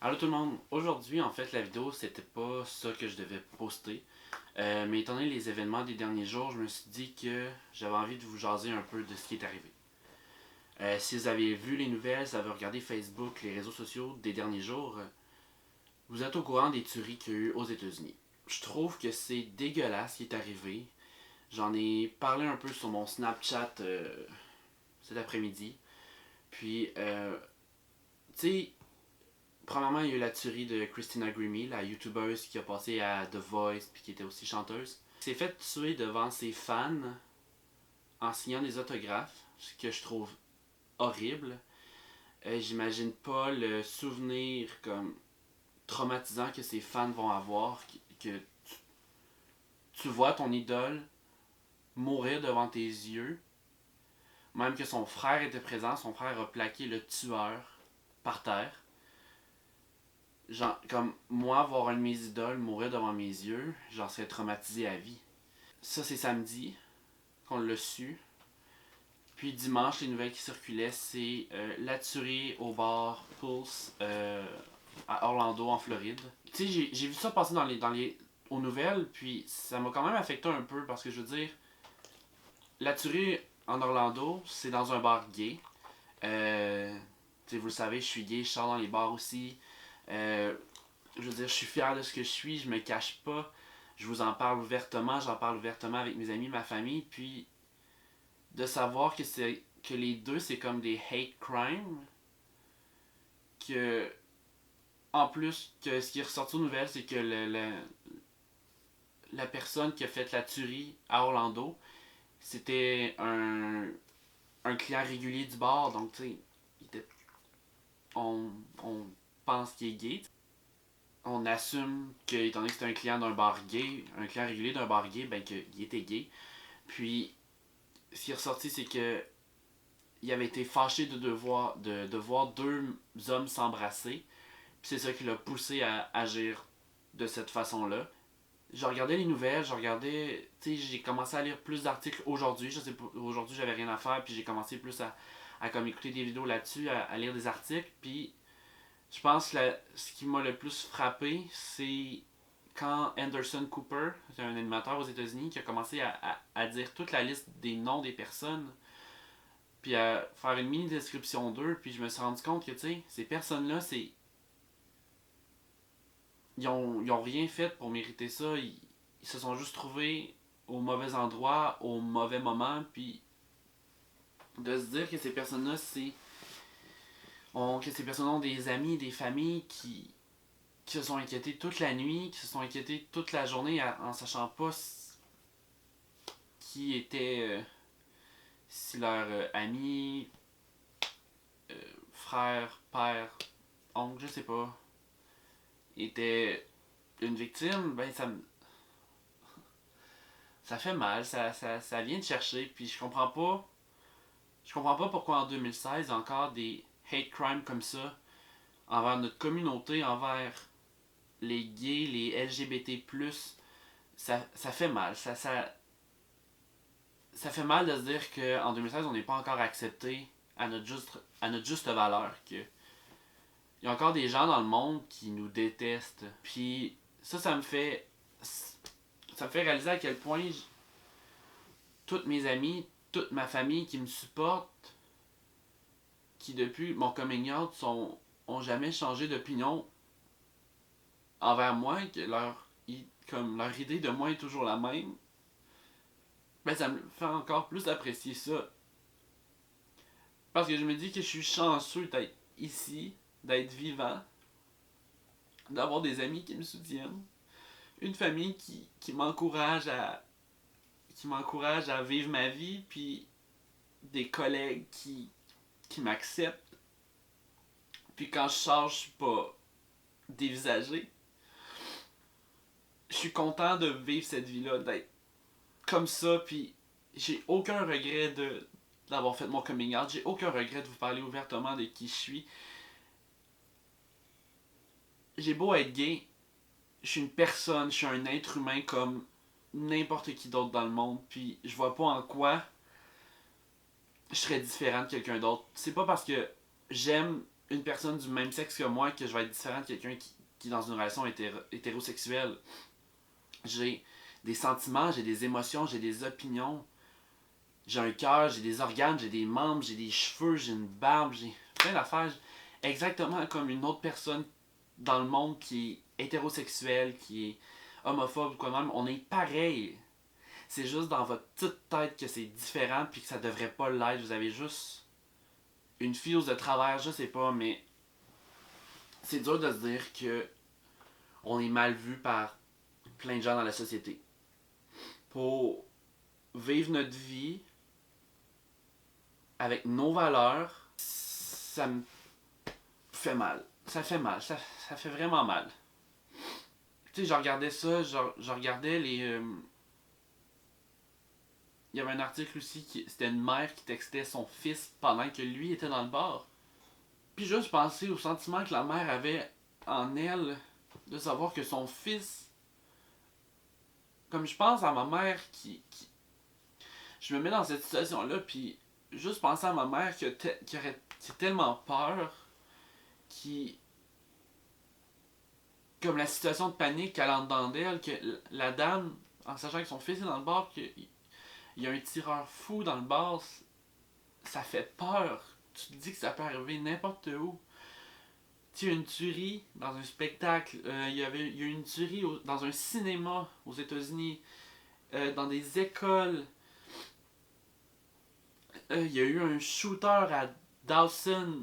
Alors tout le monde, aujourd'hui en fait la vidéo c'était pas ça que je devais poster. Mais étant donné les événements des derniers jours, je me suis dit que j'avais envie de vous jaser un peu de ce qui est arrivé. Si vous avez vu les nouvelles, si vous avez regardé Facebook, les réseaux sociaux des derniers jours, vous êtes au courant des tueries qu'il y a eu aux États-Unis. Je trouve que c'est dégueulasse ce qui est arrivé. J'en ai parlé un peu sur mon Snapchat cet après-midi. Puis, tu sais, premièrement, il y a eu la tuerie de Christina Grimmie, la youtubeuse qui a passé à The Voice puis qui était aussi chanteuse. Elle s'est fait tuer devant ses fans en signant des autographes, ce que je trouve horrible. J'imagine pas le souvenir comme traumatisant que ses fans vont avoir, que tu vois ton idole mourir devant tes yeux, même que son frère était présent, son frère a plaqué le tueur par terre. Genre, comme moi, voir un de mes idoles mourir devant mes yeux, j'en serais traumatisé à vie. Ça, c'est samedi qu'on l'a su. Puis dimanche, les nouvelles qui circulaient, c'est la tuerie au bar Pulse à Orlando, en Floride. Tu sais, j'ai vu ça passer aux nouvelles, puis ça m'a quand même affecté un peu parce que je veux dire, la tuerie en Orlando, c'est dans un bar gay. Tu sais, vous le savez, je suis gay, je sors dans les bars aussi. Euh, je veux dire, je suis fier de ce que je suis, je me cache pas. Je vous en parle ouvertement, j'en parle ouvertement avec mes amis, ma famille, puis de savoir que les deux c'est comme des hate crimes, que en plus que ce qui est ressorti aux nouvelles c'est que la personne qui a fait la tuerie à Orlando, c'était un client régulier du bar, donc tu sais, on pense qu'il est gay. On assume que, étant donné que c'était un client d'un bar gay, un client régulier d'un bar gay, ben qu'il était gay. Puis, ce qui est ressorti, c'est que il avait été fâché de voir deux hommes s'embrasser. Puis c'est ça qui l'a poussé à agir de cette façon-là. Je regardais les nouvelles, tu sais, j'ai commencé à lire plus d'articles aujourd'hui. Je sais pas, aujourd'hui j'avais rien à faire, puis j'ai commencé plus à comme écouter des vidéos là-dessus, à lire des articles. Puis je pense que ce qui m'a le plus frappé, c'est quand Anderson Cooper, c'est un animateur aux États-Unis, qui a commencé à dire toute la liste des noms des personnes, puis à faire une mini description d'eux, puis je me suis rendu compte que, tu sais, ces personnes-là, ils ont rien fait pour mériter ça. Ils se sont juste trouvés au mauvais endroit, au mauvais moment, puis de se dire que ces personnes-là, que ces personnes ont des amis, des familles qui se sont inquiétés toute la nuit, qui se sont inquiétés toute la journée en sachant pas qui était, si leur ami, euh, frère, père, oncle, je sais pas, était une victime, ben ça fait mal, ça vient de chercher, puis je comprends pas pourquoi en 2016 il y a encore des hate crimes comme ça envers notre communauté, envers les gays, les LGBT+, ça fait mal, ça fait mal de se dire qu'en 2016 on n'est pas encore accepté à notre juste valeur, que il y a encore des gens dans le monde qui nous détestent. Puis ça me fait réaliser à quel point toutes mes amis, toute ma famille qui me supportent, qui depuis mon coming out ont jamais changé d'opinion envers moi, que comme leur idée de moi est toujours la même, ben ça me fait encore plus apprécier ça. Parce que je me dis que je suis chanceux d'être ici, d'être vivant, d'avoir des amis qui me soutiennent, une famille qui m'encourage à vivre ma vie, puis des collègues qui m'acceptent. Puis quand je sors, je suis pas dévisagé. Je suis content de vivre cette vie-là, d'être comme ça, puis j'ai aucun regret d'avoir fait mon coming out. J'ai aucun regret de vous parler ouvertement de qui je suis. J'ai beau être gay, je suis une personne, je suis un être humain comme n'importe qui d'autre dans le monde, puis je vois pas en quoi je serais différent de quelqu'un d'autre. C'est pas parce que j'aime une personne du même sexe que moi que je vais être différent de quelqu'un qui est dans une relation hétérosexuelle. J'ai des sentiments, j'ai des émotions, j'ai des opinions, j'ai un cœur, j'ai des organes, j'ai des membres, j'ai des cheveux, j'ai une barbe, j'ai plein d'affaires. Exactement comme une autre personne dans le monde qui est hétérosexuelle, qui est homophobe ou quoi même. On est pareil. C'est juste dans votre petite tête que c'est différent puis que ça devrait pas l'être. Vous avez juste une fuse de travers, je sais pas, mais c'est dur de se dire que on est mal vu par plein de gens dans la société. Pour vivre notre vie avec nos valeurs, ça me fait mal. Ça fait mal. Ça fait vraiment mal. Tu sais, je regardais ça, je regardais les. Il y avait un article aussi, c'était une mère qui textait son fils pendant que lui était dans le bar. Puis juste penser au sentiment que la mère avait en elle de savoir que son fils. Comme je pense à ma mère qui je me mets dans cette situation-là, puis juste penser à ma mère qui a tellement peur, qui. Comme la situation de panique qu'elle a dedans d'elle, que la dame, en sachant que son fils est dans le bar, qu'il y a un tireur fou dans le bar, ça fait peur. Tu te dis que ça peut arriver n'importe où. Tu sais, une tuerie dans un spectacle, il y a eu une tuerie dans un cinéma aux États-Unis, dans des écoles. Il y a eu un shooter à Dawson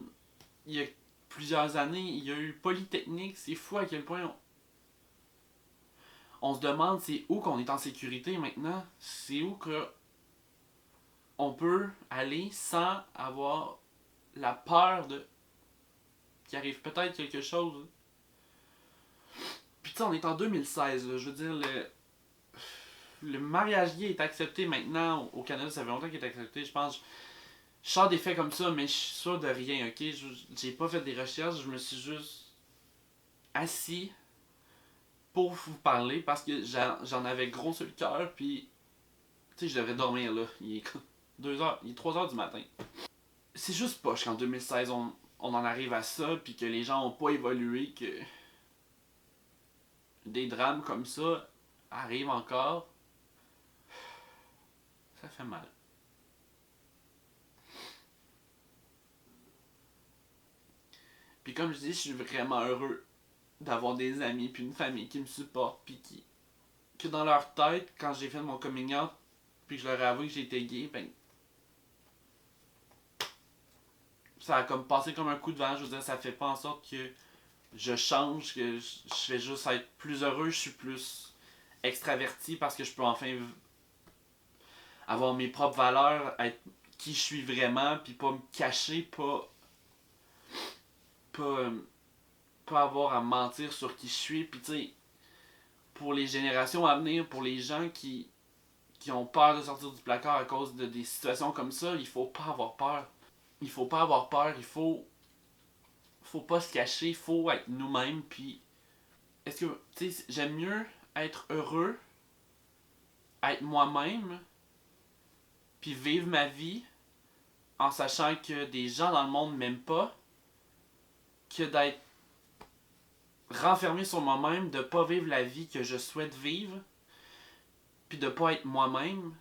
il y a plusieurs années. Il y a eu Polytechnique. C'est fou à quel point on se demande c'est où qu'on est en sécurité maintenant. C'est où que on peut aller sans avoir la peur de qu'il arrive peut-être quelque chose. Puis tu sais, on est en 2016. Là, je veux dire, le mariage gay est accepté maintenant au Canada. Ça fait longtemps qu'il est accepté. Je pense. Je sors des faits comme ça, mais je suis sûr de rien, ok? J'ai pas fait des recherches, je me suis juste assis pour vous parler parce que j'en avais gros sur le cœur, puis tu sais, je devrais dormir là. Il est 2 heures, il est 3 heures du matin. C'est juste poche qu'en 2016 on en arrive à ça, puis que les gens ont pas évolué, que des drames comme ça arrivent encore. Ça fait mal. Puis comme je dis, je suis vraiment heureux d'avoir des amis puis une famille qui me supportent, puis que dans leur tête, quand j'ai fait mon coming out, puis que je leur ai avoué que j'étais gay, ben ça a comme passé comme un coup de vent. Je veux dire, ça fait pas en sorte que je change, que je fais juste être plus heureux, je suis plus extraverti parce que je peux enfin avoir mes propres valeurs, être qui je suis vraiment, puis pas me cacher, pas, pas avoir à mentir sur qui je suis. Puis tu sais, pour les générations à venir, pour les gens qui ont peur de sortir du placard à cause de des situations comme ça, il faut pas avoir peur. Il faut pas avoir peur, faut pas se cacher, il faut être nous-mêmes. Puis est-ce que tu sais, j'aime mieux être heureux, être moi-même, puis vivre ma vie en sachant que des gens dans le monde m'aiment pas, que d'être renfermé sur moi-même, de pas vivre la vie que je souhaite vivre, puis de pas être moi-même,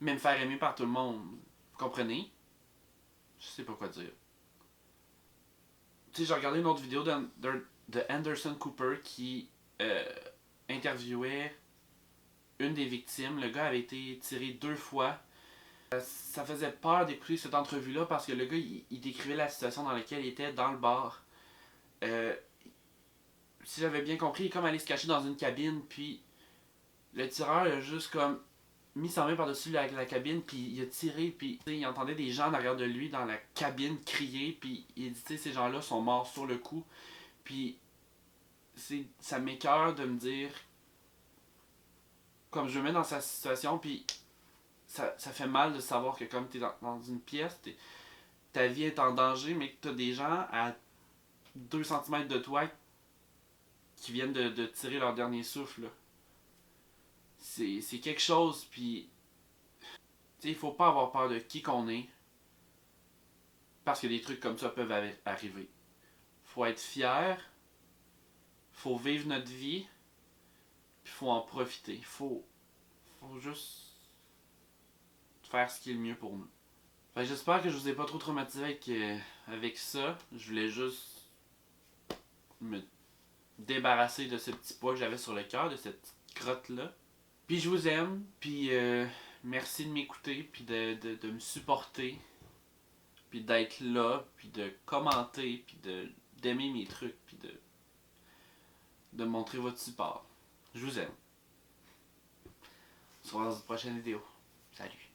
mais me faire aimer par tout le monde. Vous comprenez? Je sais pas quoi dire. Tu sais, j'ai regardé une autre vidéo de Anderson Cooper qui interviewait une des victimes. Le gars avait été tiré 2 fois. Ça faisait peur d'écouter cette entrevue-là parce que le gars, il décrivait la situation dans laquelle il était dans le bar. Euh, si j'avais bien compris, il est comme allé se cacher dans une cabine, puis le tireur a juste comme mis sa main par-dessus la cabine, puis il a tiré, puis il entendait des gens derrière de lui dans la cabine crier, puis il dit, tu sais, ces gens-là sont morts sur le coup. Puis ça m'écoeure de me dire, comme je me mets dans sa situation, puis ça fait mal de savoir que comme t'es dans une pièce, ta vie est en danger, mais que t'as des gens à 2 cm de toi qui viennent de tirer leur dernier souffle. Là. C'est quelque chose, puis il faut pas avoir peur de qui qu'on est. parce que des trucs comme ça peuvent arriver. Faut être fier, faut vivre notre vie, puis faut en profiter. Faut juste faire ce qui est le mieux pour nous. Fait que j'espère que je vous ai pas trop traumatisé avec ça. Je voulais juste me débarrasser de ce petit poids que j'avais sur le cœur, de cette petite crotte-là. Puis je vous aime, puis merci de m'écouter, puis de me supporter, puis d'être là, puis de commenter, puis d'aimer mes trucs, puis de montrer votre support. Je vous aime. On se revoit dans une prochaine vidéo. Salut.